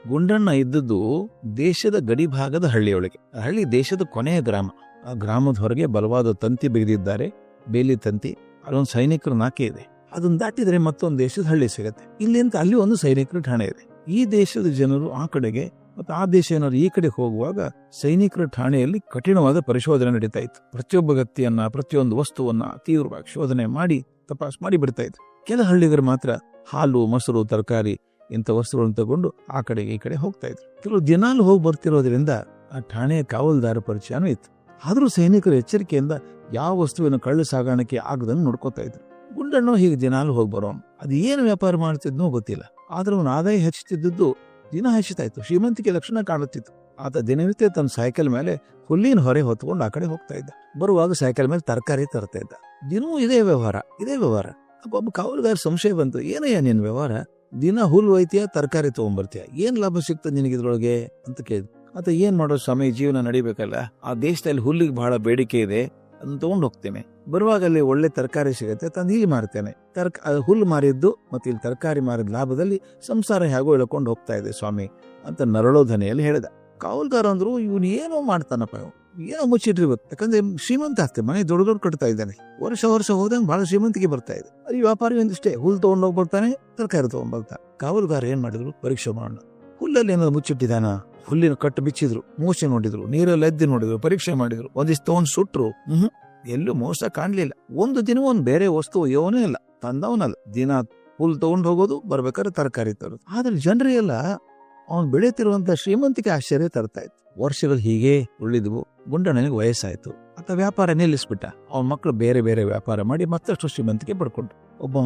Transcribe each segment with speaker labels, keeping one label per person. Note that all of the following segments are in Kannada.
Speaker 1: ಗುಂಡಣ್ಣ ಇದ್ದದ್ದು ದೇಶದ ಗಡಿ ಭಾಗದ ಹಳ್ಳಿಯೊಳಗೆ. ಹಳ್ಳಿ ದೇಶದ ಕೊನೆಯ ಗ್ರಾಮ. ಆ ಗ್ರಾಮದ ಹೊರಗೆ ಬಲವಾದ ತಂತಿ ಬಿಗಿದಿದ್ದಾರೆ, ಬೇಲಿ ತಂತಿ. ಅಲ್ಲೊಂದು ಸೈನಿಕರ ನಾಕೆ ಇದೆ. ಅದನ್ನ ದಾಟಿದ್ರೆ ಮತ್ತೊಂದು ದೇಶದ ಹಳ್ಳಿ ಸಿಗತ್ತೆ. ಇಲ್ಲಿಂದ ಅಲ್ಲಿ ಒಂದು ಸೈನಿಕರ ಠಾಣೆ ಇದೆ. ಈ ದೇಶದ ಜನರು ಆ ಕಡೆಗೆ ಮತ್ತು ಆ ದೇಶ ಏನಾದ್ರು ಈ ಕಡೆ ಹೋಗುವಾಗ ಸೈನಿಕರ ಠಾಣೆಯಲ್ಲಿ ಕಠಿಣವಾದ ಪರಿಶೋಧನೆ ನಡೀತಾ ಇತ್ತು. ಪ್ರತಿಯೊಬ್ಬ ವ್ಯಕ್ತಿಯನ್ನ, ಪ್ರತಿಯೊಂದು ವಸ್ತುವನ್ನ ತೀವ್ರವಾಗಿ ಶೋಧನೆ ಮಾಡಿ ತಪಾಸ್ ಮಾಡಿ ಬಿಡ್ತಾ ಇದ್ರು. ಕೆಲ ಹಳ್ಳಿಗರು ಮಾತ್ರ ಹಾಲು, ಮೊಸರು, ತರಕಾರಿ ಇಂಥ ವಸ್ತುಗಳನ್ನು ತಗೊಂಡು ಆ ಕಡೆಗೆ ಈ ಕಡೆ ಹೋಗ್ತಾ ಇದ್ರು. ಕೆಲವು ದಿನಾಲು ಹೋಗಿ ಬರ್ತಿರೋದ್ರಿಂದ ಆ ಠಾಣೆಯ ಕಾವಲ್ದಾರ ಪರಿಚಯನೂ ಇತ್ತು. ಆದರೂ ಸೈನಿಕರು ಎಚ್ಚರಿಕೆಯಿಂದ ಯಾವ ವಸ್ತುವಿನ ಕಳ್ಳ ಸಾಗಾಣಿಕೆ ಆಗದಂಗೆ ನೋಡ್ಕೋತಾ ಇದ್ರು. ಗುಂಡಣ್ಣ ಹೀಗೆ ದಿನಾಲು ಹೋಗಿ ಬರೋನು. ಅದು ಏನು ವ್ಯಾಪಾರ ಮಾಡ್ತಿದ್ನೋ ಗೊತ್ತಿಲ್ಲ. ಆದ್ರೆ ಅವನ ಆದಾಯ ಹೆಚ್ಚುತ್ತಿದ್ದು ದಿನ ಹೆಚ್ಚುತ್ತಾ ಇತ್ತು. ಶ್ರೀಮಂತಿಕೆ ಲಕ್ಷಣ ಕಾಣುತ್ತಿತ್ತು. ಆತ ದಿನನಿತ್ಯ ತನ್ನ ಸೈಕಲ್ ಮೇಲೆ ಹುಲ್ಲಿನ ಹೊರೆ ಹೊತ್ಕೊಂಡು ಆ ಕಡೆ ಹೋಗ್ತಾ ಇದ್ದ. ಬರುವಾಗ ಸೈಕಲ್ ಮೇಲೆ ತರಕಾರಿ ತರ್ತಾ ಇದ್ದ. ದಿನವೂ ಇದೇ ವ್ಯವಹಾರ. ಒಬ್ಬ ಕಾವಲುಗಾರ ಸಂಶಯ ಬಂತು, ಏನಯ್ಯ ನಿನ್ ವ್ಯವಹಾರ? ದಿನ ಹುಲ್ಲು ಒಯ್ತೀಯ, ತರಕಾರಿ ತಗೊಂಡ್ಬರ್ತೀಯ, ಏನ್ ಲಾಭ ಸಿಗ್ತದೆ ನಿನಗಿದ್ರೊಳಗೆ ಅಂತ ಕೇಳಿದ್. ಆತ ಏನ್ ಮಾಡೋ ಸ್ವಾಮಿ, ಜೀವನ ನಡಿಬೇಕಲ್ಲ, ಆ ದೇಶದಲ್ಲಿ ಹುಲ್ಲಿಗೆ ಬಹಳ ಬೇಡಿಕೆ ಇದೆ, ಅದನ್ನ ತಗೊಂಡು ಹೋಗ್ತೇನೆ. ಬರುವಾಗ ಅಲ್ಲಿ ಒಳ್ಳೆ ತರಕಾರಿ ಸಿಗುತ್ತೆ, ತಂದು ಇಲ್ಲಿ ಮಾರ್ತೇನೆ. ಹುಲ್ಲು ಮಾರಿದ್ದು ಮತ್ತೆ ಇಲ್ಲಿ ತರಕಾರಿ ಮಾರಿದ ಲಾಭದಲ್ಲಿ ಸಂಸಾರ ಹೇಗೋ ಎಳ್ಕೊಂಡು ಹೋಗ್ತಾ ಇದೆ ಸ್ವಾಮಿ ಅಂತ ನರಳೋ ಧ್ವನಿಯಲ್ಲಿ ಹೇಳಿದ. ಕಾವಲ್ಗಾರ ಅಂದ್ರು, ಇವನು ಏನೋ ಮಾಡ್ತಾನಪ್ಪ, ಏನೋ ಮುಚ್ಚಿಟ್ಟಿರ್ಬೇಕು. ಯಾಕಂದ್ರೆ ಶ್ರೀಮಂತ ಆಗ್ತದೆ, ಮನೆ ದೊಡ್ಡ ಕಟ್ತಾ ಇದ್ದಾನೆ. ವರ್ಷ ಹೋದಂಗೆ ಬಹಳ ಶ್ರೀಮಂತಿಗೆ ಬರ್ತಾ ಇದೆ. ಈ ವ್ಯಾಪಾರಿ ಒಂದಿಷ್ಟೇ ಹುಲ್ಲು ತಗೊಂಡು ಹೋಗ್ಬರ್ತಾನೆ, ತರಕಾರಿ ತಗೊಂಡ್ಬರ್ತಾನೆ. ಕಾವಲುಗಾರ ಏನ್ ಮಾಡಿದ್ರು, ಪರೀಕ್ಷೆ ಮಾಡೋಣ. ಹುಲ್ಲಲ್ಲಿ ಏನಾದ್ರು ಮುಚ್ಚಿಟ್ಟಿದಾನ? ಹುಲ್ಲಿನ ಕಟ್ಟು ಬಿಚ್ಚಿದ್ರು, ಮೋಸ ನೋಡಿದ್ರು, ನೀರಲ್ಲಿ ಎದ್ದು ನೋಡಿದ್ರು, ಪರೀಕ್ಷೆ ಮಾಡಿದ್ರು, ಒಂದಿಷ್ಟು ತಗೊಂಡ್ ಸುಟ್ರು. ಎಲ್ಲೂ ಮೋಸ ಕಾಣ್ಲಿಲ್ಲ. ಒಂದು ದಿನ ಒಂದ್ ಬೇರೆ ವಸ್ತು ಯೋನೇ ಇಲ್ಲ, ತಂದವನಲ್ಲ. ದಿನ ಹುಲ್ ತಗೊಂಡ್ ಹೋಗೋದು, ಬರ್ಬೇಕಾದ್ರೆ ತರಕಾರಿ ತರೋದು. ಆದ್ರೆ ಜನರಿಗೆಲ್ಲ ಅವನ್ ಬೆಳೆತಿರುವಂತ ಶ್ರೀಮಂತಿಕೆ ಆಶ್ಚರ್ಯ ತರ್ತಾ ಇತ್ತು. ವರ್ಷಗಳು ಹೀಗೆ ಉಳಿದ್ವು. ಗುಂಡಣ್ಣನಿಗೆ ವಯಸ್ಸಾಯ್ತು. ಆತ ವ್ಯಾಪಾರ ನಿಲ್ಲಿಸ್ಬಿಟ್ಟ. ಅವನ ಮಕ್ಕಳು ಬೇರೆ ಬೇರೆ ವ್ಯಾಪಾರ ಮಾಡಿ ಮತ್ತಷ್ಟು ಶ್ರೀಮಂತಿಕೆ ಪಡ್ಕೊಂಡ್ರು. ಒಬ್ಬ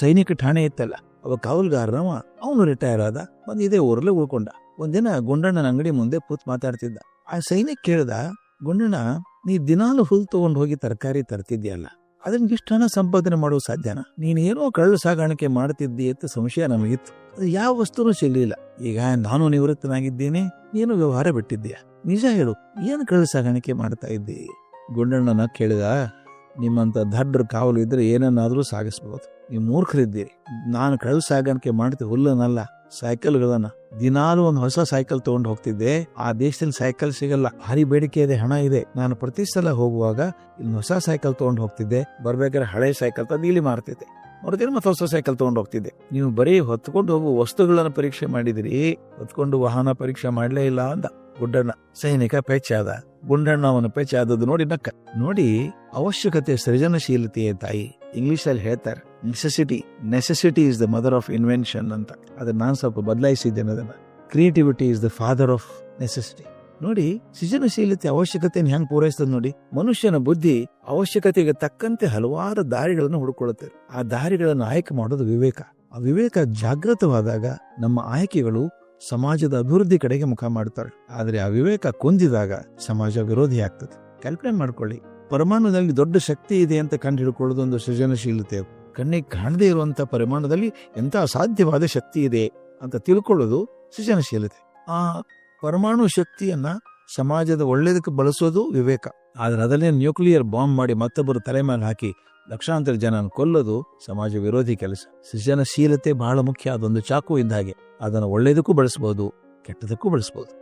Speaker 1: ಸೈನಿಕ ಠಾಣೆ ಇತ್ತಲ್ಲ, ಒಬ್ಬ ಕಾವಲ್ಗಾರನವ, ಅವನು ರಿಟೈರ್ ಆದ. ಬಂದು ಇದೇ ಊರಲ್ಲೇ ಉಳ್ಕೊಂಡ. ಒಂದಿನ ಗುಂಡಣ್ಣನ ಅಂಗಡಿ ಮುಂದೆ ಕೂತ್ ಮಾತಾಡ್ತಿದ್ದ. ಆ ಸೈನಿಕ ಕೇಳ್ದ, ಗುಂಡಣ್ಣ, ನೀ ದಿನಾಲು ಹುಲ್ ತಗೊಂಡು ಹೋಗಿ ತರಕಾರಿ ತರ್ತಿದ್ಯಲ್ಲ, ಅದನ್ನ ಇಷ್ಟು ಹಣ ಸಂಪಾದನೆ ಮಾಡುವ ಸಾಧ್ಯನಾ? ನೀನೇನೋ ಕಳ್ಳ ಸಾಗಾಣಿಕೆ ಮಾಡ್ತಿದ್ದಿ ಅಂತ ಸಂಶಯ ನಮಗಿತ್ತು. ಅದು ಯಾವ ವಸ್ತುನೂ ಚೆಲ್ಲಿಲ್ಲ. ಈಗ ನಾನು ನಿವೃತ್ತನಾಗಿದ್ದೀನಿ, ನೀನು ವ್ಯವಹಾರ ಬಿಟ್ಟಿದ್ದೀಯ. ನಿಜ ಹೇಳು, ಏನು ಕಳ್ಳ ಸಾಗಾಣಿಕೆ ಮಾಡ್ತಾ ಇದ್ದಿ? ಗುಂಡಣ್ಣನ ಕೇಳಿದ, ನಿಮ್ಮಂತ ದಡ್ರ ಕಾವಲು ಇದ್ರೆ ಏನನ್ನಾದ್ರೂ ಸಾಗಿಸ್ಬೋದು. ನೀವು ಮೂರ್ಖರಿದ್ದೀರಿ. ನಾನು ಕಳ್ಳ ಸಾಗಾಣಿಕೆ ಮಾಡ್ತೀವಿ ಹುಲ್ಲನಲ್ಲ, ಸೈಕಲ್ಗಳನ್ನ. ದಿನಾಲು ಒಂದು ಹೊಸ ಸೈಕಲ್ ತಗೊಂಡು ಹೋಗ್ತಿದ್ದೆ. ಆ ದೇಶದಲ್ಲಿ ಸೈಕಲ್ ಸಿಗಲ್ಲ, ಭಾರಿ ಬೇಡಿಕೆ ಇದೆ, ಹಣ ಇದೆ. ನಾನು ಪ್ರತಿ ಸಲ ಹೋಗುವಾಗ ಇಲ್ಲಿ ಹೊಸ ಸೈಕಲ್ ತಗೊಂಡು ಹೋಗ್ತಿದ್ದೆ, ಬರ್ಬೇಕಾದ್ರೆ ಹಳೆ ಸೈಕಲ್ ತಂದು ಇಲ್ಲಿ ಮಾರ್ತಿದ್ದೆ. ನೋಡ್ತೀನಿ ಮತ್ತೆ ಹೊಸ ಸೈಕಲ್ ತಗೊಂಡು ಹೋಗ್ತಿದ್ದೆ. ನೀವು ಬರೀ ಹೊತ್ಕೊಂಡು ಹೋಗುವ ವಸ್ತುಗಳನ್ನ ಪರೀಕ್ಷೆ ಮಾಡಿದಿರಿ, ಹೊತ್ಕೊಂಡು ವಾಹನ ಪರೀಕ್ಷೆ ಮಾಡ್ಲೇ ಇಲ್ಲ ಅಂತ ಗುಂಡಣ್ಣ. ಸೈನಿಕ ಪೆಚ್ಚಾದ. ಗುಂಡಣ್ಣ ಅವನ ಪೆಚ್ಚಾದದ್ದು ನೋಡಿ ನಕ್ಕ. ನೋಡಿ, ಅವಶ್ಯಕತೆ ಸೃಜನಶೀಲತೆಯ ತಾಯಿ. ಇಂಗ್ಲಿಷ್ ಅಲ್ಲಿ ಹೇಳ್ತಾರೆ, necessity is the mother of invention ಅಂತ. ಅದನ್ನ ನಾನು ಸ್ವಲ್ಪ ಬದಲಾಯಿಸಿದ್ದೇನೆ. ಅದನ್ನ creativity is the father of necessity. ನೋಡಿ, ಸೃಜನಶೀಲತೆ ಅವಶ್ಯಕತೆಯನ್ನು ಹೆಂಗ್ ಪೂರೈಸ್ತದೆ ನೋಡಿ. ಮನುಷ್ಯನ ಬುದ್ಧಿ ಅವಶ್ಯಕತೆಗೆ ತಕ್ಕಂತೆ ಹಲವಾರು ದಾರಿಗಳನ್ನು ಹುಡುಕೊಳ್ಳುತ್ತೆ. ಆ ದಾರಿಗಳನ್ನು ಆಯ್ಕೆ ಮಾಡೋದು ವಿವೇಕ. ಆ ವಿವೇಕ ಜಾಗೃತವಾದಾಗ ನಮ್ಮ ಆಯ್ಕೆಗಳು ಸಮಾಜದ ಅಭಿವೃದ್ಧಿ ಕಡೆಗೆ ಮುಖ ಮಾಡ್ತಾರೆ. ಆದ್ರೆ ಆ ವಿವೇಕ ಕುಂದಿದಾಗ ಸಮಾಜ ವಿರೋಧಿ ಆಗ್ತದೆ. ಕಲ್ಪನೆ ಮಾಡ್ಕೊಳ್ಳಿ, ಪರಮಾಣುದಲ್ಲಿ ದೊಡ್ಡ ಶಕ್ತಿ ಇದೆ ಅಂತ ಕಂಡು ಹಿಡ್ಕೊಳ್ಳೋದೊಂದು ಸೃಜನಶೀಲತೆ. ಕಣ್ಣಿಗೆ ಕಾಣದೇ ಇರುವಂತ ಪರಿಮಾಣದಲ್ಲಿ ಎಂತ ಅಸಾಧ್ಯವಾದ ಶಕ್ತಿ ಇದೆ ಅಂತ ತಿಳ್ಕೊಳ್ಳೋದು ಸೃಜನಶೀಲತೆ. ಆ ಪರಮಾಣು ಶಕ್ತಿಯನ್ನ ಸಮಾಜದ ಒಳ್ಳೇದಕ್ಕೆ ಬಳಸೋದು ವಿವೇಕ. ಆದ್ರೆ ಅದನ್ನೇ ನ್ಯೂಕ್ಲಿಯರ್ ಬಾಂಬ್ ಮಾಡಿ ಮತ್ತೊಬ್ಬರು ತಲೆ ಮೇಲೆ ಹಾಕಿ ಲಕ್ಷಾಂತರ ಜನ ಕೊಲ್ಲೋದು ಸಮಾಜ ವಿರೋಧಿ ಕೆಲಸ. ಸೃಜನಶೀಲತೆ ಬಹಳ ಮುಖ್ಯ. ಅದೊಂದು ಚಾಕು ಇದ್ದ ಹಾಗೆ. ಅದನ್ನು ಒಳ್ಳೇದಕ್ಕೂ ಬಳಸಬಹುದು, ಕೆಟ್ಟದಕ್ಕೂ ಬಳಸಬಹುದು.